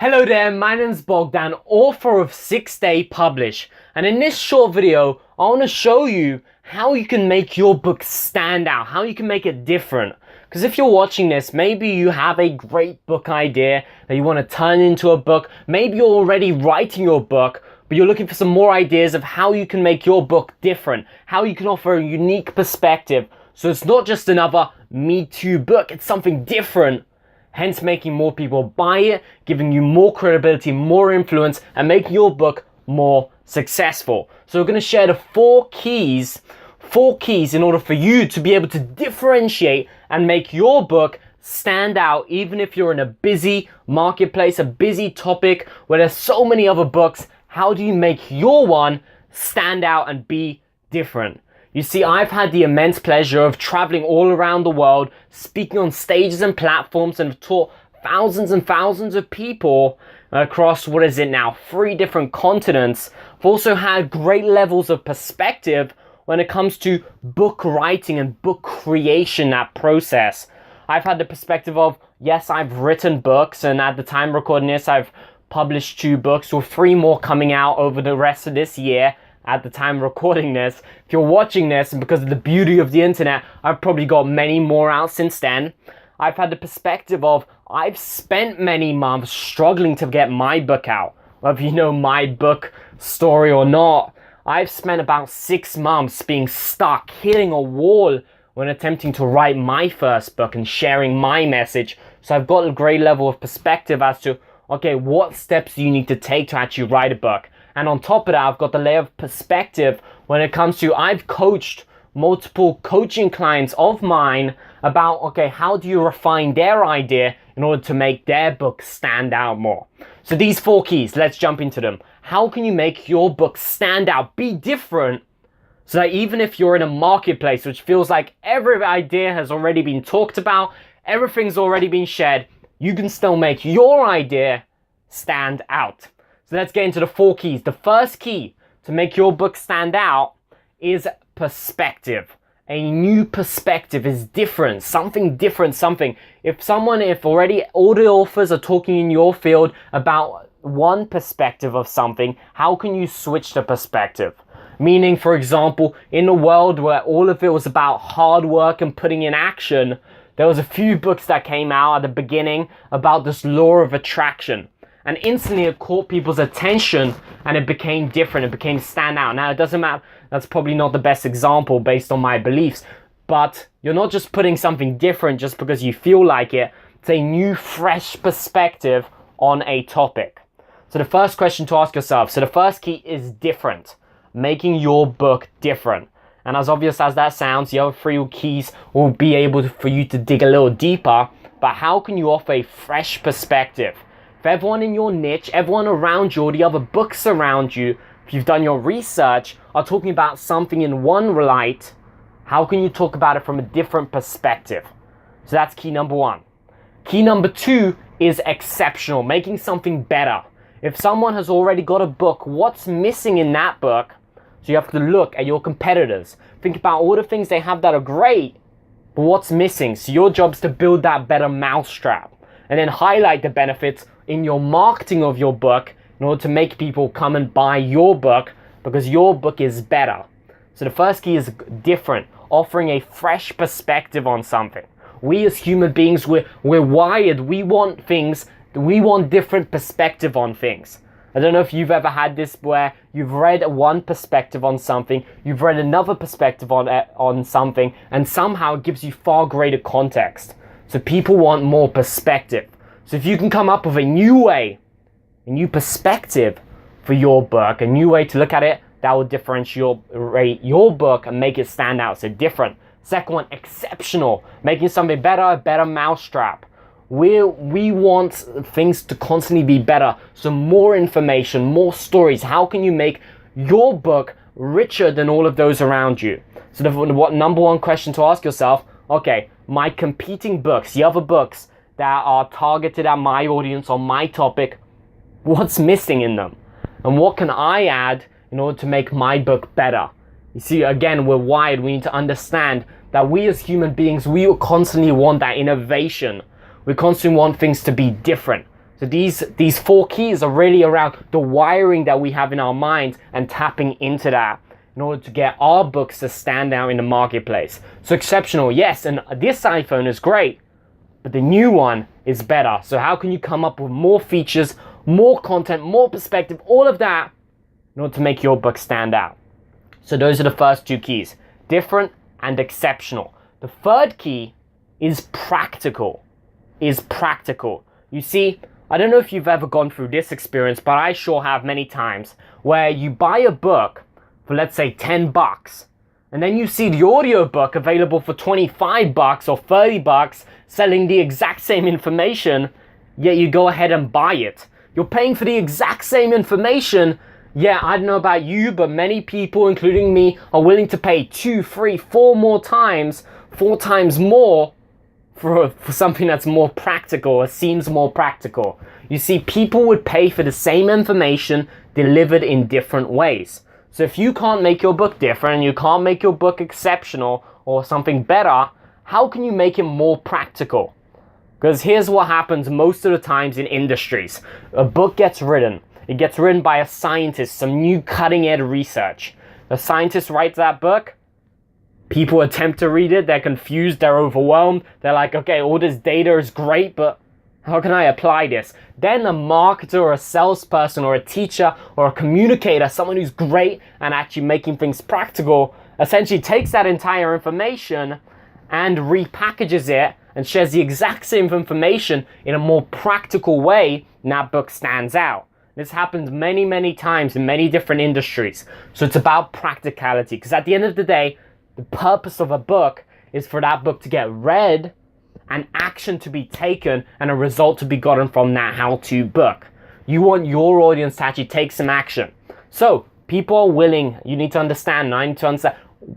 Hello there, my name's Bogdan, author of 6 Day Publish, and in this short video, I want to show you how you can make your book stand out, how you can make it different. Because if you're watching this, maybe you have a great book idea that you want to turn into a book, maybe you're already writing your book, but you're looking for some more ideas of how you can make your book different, how you can offer a unique perspective, so it's not just another Me Too book, it's something different. Hence making more people buy it, giving you more credibility, more influence, and making your book more successful. So we're going to share the four keys in order for you to be able to differentiate and make your book stand out, even if you're in a busy marketplace, a busy topic where there's so many other books. How do you make your one stand out and be different? You see, I've had the immense pleasure of traveling all around the world, speaking on stages and platforms, and have taught thousands and thousands of people across, 3 different continents. I've also had great levels of perspective when it comes to book writing and book creation, that process. I've had the perspective of, yes, I've written books, and at the time of recording this, I've published 2 books, with 3 more coming out over the rest of this year. At the time of recording this, if you're watching this, and because of the beauty of the internet, I've probably got many more out since then. I've had the perspective of, I've spent many months struggling to get my book out. Whether you know my book story or not, I've spent about 6 months being stuck, hitting a wall when attempting to write my first book and sharing my message. So I've got a great level of perspective as to, okay, what steps do you need to take to actually write a book? And on top of that, I've got the layer of perspective when it comes to, I've coached multiple coaching clients of mine about, okay, how do you refine their idea in order to make their book stand out more? So these 4 keys, let's jump into them. How can you make your book stand out, be different, so that even if you're in a marketplace which feels like every idea has already been talked about, everything's already been shared, you can still make your idea stand out. So let's get into the 4 keys. The first key to make your book stand out is perspective. A new perspective is different, something different, something. If already all the authors are talking in your field about one perspective of something, how can you switch the perspective? Meaning, for example, in a world where all of it was about hard work and putting in action, there was a few books that came out at the beginning about this law of attraction. And instantly it caught people's attention and it became different, it became standout. Now it doesn't matter, that's probably not the best example based on my beliefs, but you're not just putting something different just because you feel like it. It's a new, fresh perspective on a topic. So the first question to ask yourself, so the first key is different, making your book different. And as obvious as that sounds, the other 3 keys will be able for you to dig a little deeper, but how can you offer a fresh perspective? If everyone in your niche, everyone around you, or the other books around you, if you've done your research, are talking about something in one light, how can you talk about it from a different perspective? So that's key number 1. Key number 2 is exceptional, making something better. If someone has already got a book, what's missing in that book? So you have to look at your competitors. Think about all the things they have that are great, but what's missing? So your job is to build that better mousetrap and then highlight the benefits in your marketing of your book in order to make people come and buy your book because your book is better. So the first key is different, offering a fresh perspective on something. We as human beings, we're wired, we want different perspective on things. I don't know if you've ever had this where you've read one perspective on something, you've read another perspective on something, and somehow it gives you far greater context. So people want more perspective. So if you can come up with a new way, a new perspective for your book, a new way to look at it, that will differentiate your book and make it stand out. So different. Second one, exceptional, making something better, a better mousetrap. We want things to constantly be better. So more information, more stories. How can you make your book richer than all of those around you? So what number 1 question to ask yourself, okay, my competing books, the other books that are targeted at my audience on my topic, what's missing in them? And what can I add in order to make my book better? You see, again, we're wired. We need to understand that we as human beings, we constantly want that innovation. We constantly want things to be different. So So these 4 keys are really around the wiring that we have in our minds and tapping into that in order to get our books to stand out in the marketplace. So exceptional, yes, and this iPhone is great, but the new one is better. So how can you come up with more features, more content, more perspective, all of that in order to make your book stand out? So those are the first 2 keys, different and exceptional. The third key is practical, You see, I don't know if you've ever gone through this experience, but I sure have many times, where you buy a book for, let's say, $10, and then you see the audiobook available for $25 or $30 selling the exact same information, yet you go ahead and buy it. You're paying for the exact same information. Yeah, I don't know about you, but many people, including me, are willing to pay 2, 3, 4 times more for something that's more practical or seems more practical. You see, people would pay for the same information delivered in different ways. So if you can't make your book different, you can't make your book exceptional or something better, how can you make it more practical? Because here's what happens most of the times in industries. A book gets written. It gets written by a scientist, some new cutting-edge research. The scientist writes that book. People attempt to read it. They're confused. They're overwhelmed. They're like, okay, all this data is great, but how can I apply this? Then a marketer or a salesperson or a teacher or a communicator, someone who's great and actually making things practical, essentially takes that entire information and repackages it and shares the exact same information in a more practical way, and that book stands out. This happens many times in many different industries. So it's about practicality, because at the end of the day, the purpose of a book is for that book to get read and action to be taken and a result to be gotten from that how-to book. You want your audience to actually take some action. So people are willing, you need to understand,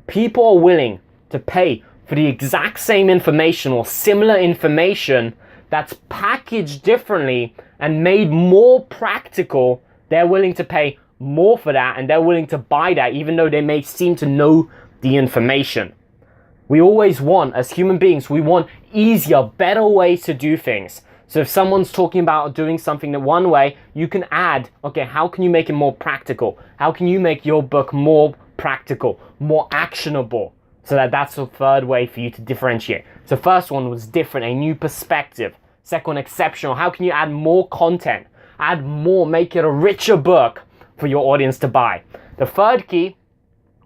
people are willing to pay for the exact same information or similar information that's packaged differently and made more practical. They're willing to pay more for that, and they're willing to buy that even though they may seem to know the information. We always want, as human beings, we want easier, better ways to do things. So if someone's talking about doing something the one way, you can add, okay, how can you make it more practical? How can you make your book more practical, more actionable? So that's the third way for you to differentiate. So first one was different, a new perspective. Second one, exceptional. How can you add more content? Add more, make it a richer book for your audience to buy. The third key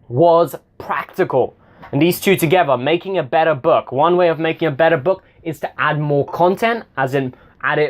was practical. And these two together, making a better book. One way of making a better book is to add more content, as in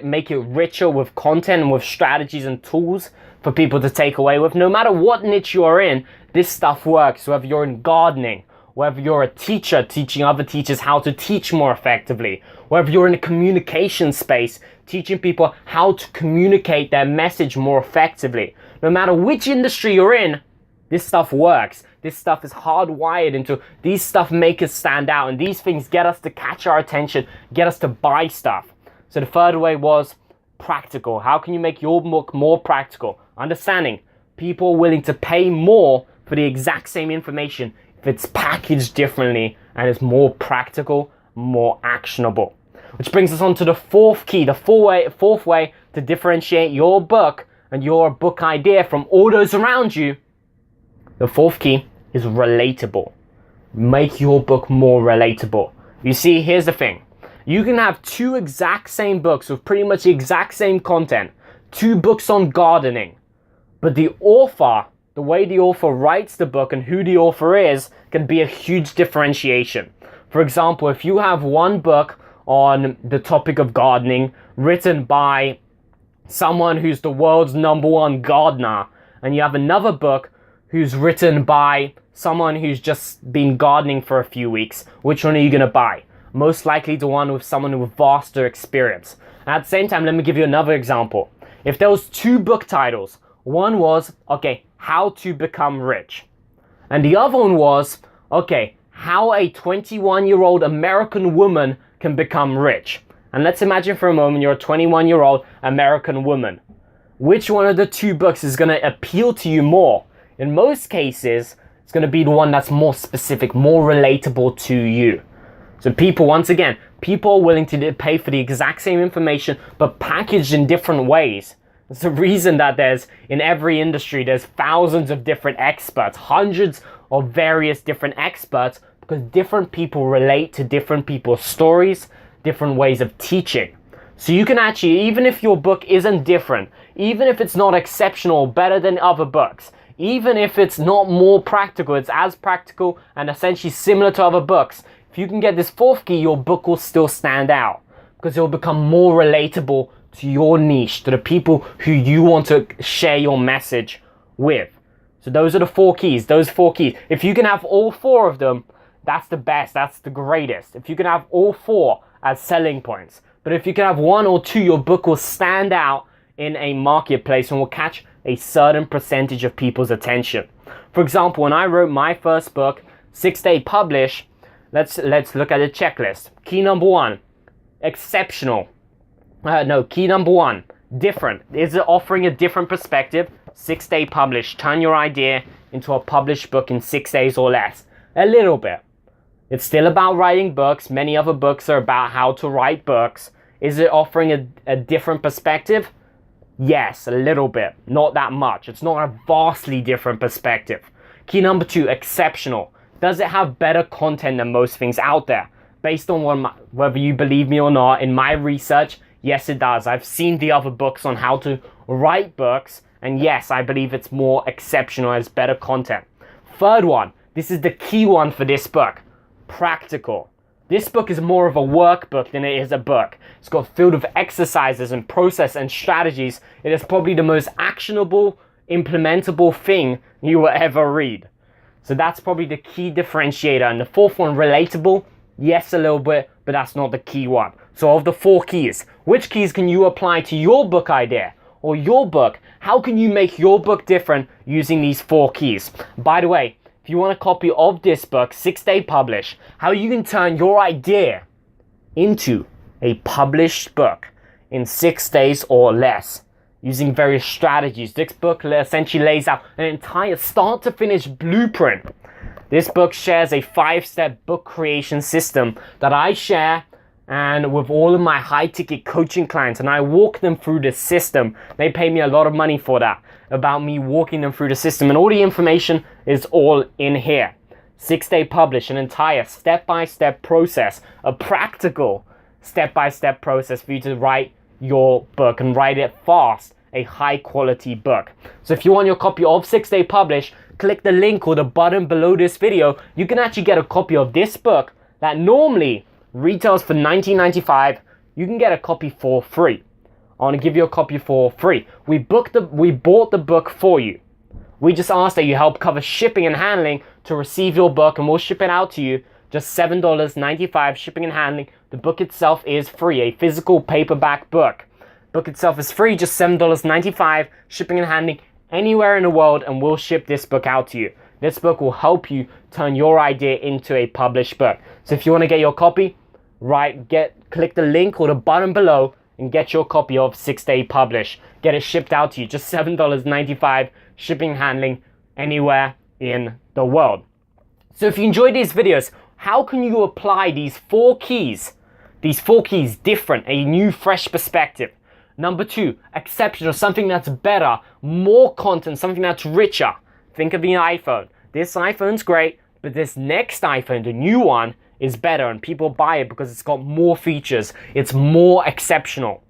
make it richer with content and with strategies and tools for people to take away with. No matter what niche you're in, this stuff works. Whether you're in gardening, whether you're a teacher teaching other teachers how to teach more effectively, whether you're in a communication space teaching people how to communicate their message more effectively. No matter which industry you're in, this stuff works. This stuff is hardwired into, these stuff make us stand out, and these things get us to catch our attention, get us to buy stuff. So the third way was practical. How can you make your book more practical? Understanding people are willing to pay more for the exact same information if it's packaged differently and it's more practical, more actionable. Which brings us on to the fourth key, the fourth way to differentiate your book and your book idea from all those around you. The fourth key is relatable. Make your book more relatable. You see, here's the thing. You can have 2 exact same books with pretty much the exact same content. 2 books on gardening. But the author, the way the author writes the book and who the author is, can be a huge differentiation. For example, if you have one book on the topic of gardening written by someone who's the world's #1 gardener, and you have another book who's written by someone who's just been gardening for a few weeks, which one are you going to buy? Most likely the one with someone with vaster experience. And at the same time, let me give you another example. If there was 2 book titles, one was, okay, how to become rich. And the other one was, okay, how a 21-year-old American woman can become rich. And let's imagine for a moment you're a 21-year-old American woman. Which one of the 2 books is going to appeal to you more? In most cases, it's going to be the one that's more specific, more relatable to you. So people, once again, people are willing to pay for the exact same information, but packaged in different ways. It's the reason that in every industry, there's thousands of different experts, hundreds of various different experts, because different people relate to different people's stories, different ways of teaching. So you can actually, even if your book isn't different, even if it's not exceptional, better than other books, even if it's not more practical, it's as practical and essentially similar to other books, if you can get this fourth key, your book will still stand out because it will become more relatable to your niche, to the people who you want to share your message with. So those are the four keys, those four keys. If you can have all four of them, that's the best, that's the greatest. If you can have all four as selling points. But if you can have one or two, your book will stand out in a marketplace and will catch a certain percentage of people's attention. For example, when I wrote my first book, 6 Day Publish, let's look at the checklist. Key number one, exceptional. Key number one, different. Is it offering a different perspective? 6 Day Publish. Turn your idea into a published book in 6 days or less. A little bit. It's still about writing books. Many other books are about how to write books. Is it offering a different perspective? Yes, a little bit. Not that much. It's not a vastly different perspective. Key number two, exceptional. Does it have better content than most things out there? Based on whether you believe me or not, in my research, yes, it does. I've seen the other books on how to write books, and yes, I believe it's more exceptional, has better content. Third one, this is the key one for this book. Practical. This book is more of a workbook than it is a book. It's got filled with exercises and process and strategies. It is probably the most actionable, implementable thing you will ever read. So that's probably the key differentiator. And the fourth one, relatable. Yes, a little bit, but that's not the key one. So of the four keys, which keys can you apply to your book idea or your book? How can you make your book different using these four keys? By the way, if you want a copy of this book, 6 Day Publish, how you can turn your idea into a published book in 6 days or less using various strategies. This book essentially lays out an entire start to finish blueprint. This book shares a 5-step book creation system that I share and with all of my high-ticket coaching clients, and I walk them through the system. They pay me a lot of money for that, about me walking them through the system, and all the information is all in here. 6 Day Publish, an entire step-by-step process, a practical step-by-step process for you to write your book and write it fast, a high-quality book. So if you want your copy of 6 Day Publish, click the link or the button below this video. You can actually get a copy of this book that normally retails for $19.95. You can get a copy for free. I want to give you a copy for free. We bought the book for you. We just ask that you help cover shipping and handling to receive your book, and we'll ship it out to you. Just $7.95 shipping and handling. The book itself is free, a physical paperback book. Book itself is free, just $7.95 shipping and handling anywhere in the world, and we'll ship this book out to you. This book will help you turn your idea into a published book. So if you want to get your copy, click the link or the button below and get your copy of 6 Day Publish. Get it shipped out to you, just $7.95 shipping and handling anywhere in the world. So if you enjoyed these videos, how can you apply these four keys? These four keys, different, a new fresh perspective. Number two, exceptional, something that's better, more content, something that's richer. Think of the iPhone. This iPhone's great, but this next iPhone, the new one, is better, and people buy it because it's got more features. It's more exceptional.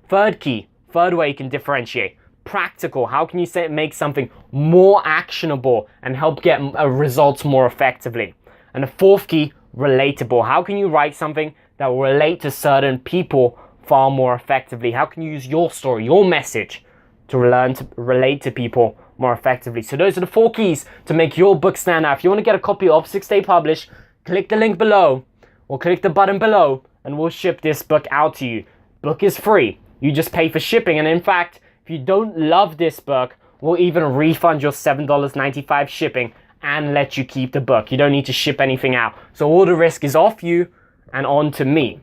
Third key, third way you can differentiate. Practical. How can you make something more actionable and help get results more effectively? And the fourth key, relatable. How can you write something that will relate to certain people far more effectively? How can you use your story, your message to relate to people more effectively? So those are the four keys to make your book stand out. If you want to get a copy of 6 Day Publish, click the link below or click the button below and we'll ship this book out to you. Book is free. You just pay for shipping, and in fact, if you don't love this book, we'll even refund your $7.95 shipping and let you keep the book. You don't need to ship anything out. So all the risk is off you and on to me.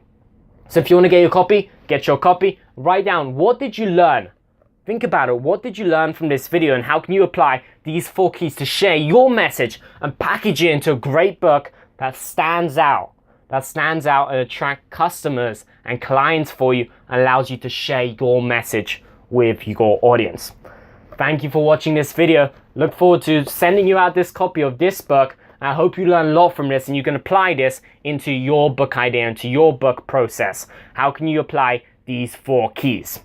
So if you want to get your copy, get your copy. Write down, what did you learn? Think about it. What did you learn from this video, and how can you apply these four keys to share your message and package it into a great book that stands out? that stands out and attract customers and clients for you and allows you to share your message with your audience. Thank you for watching this video. Look forward to sending you out this copy of this book. I hope you learn a lot from this and you can apply this into your book idea, into your book process. How can you apply these 4 keys?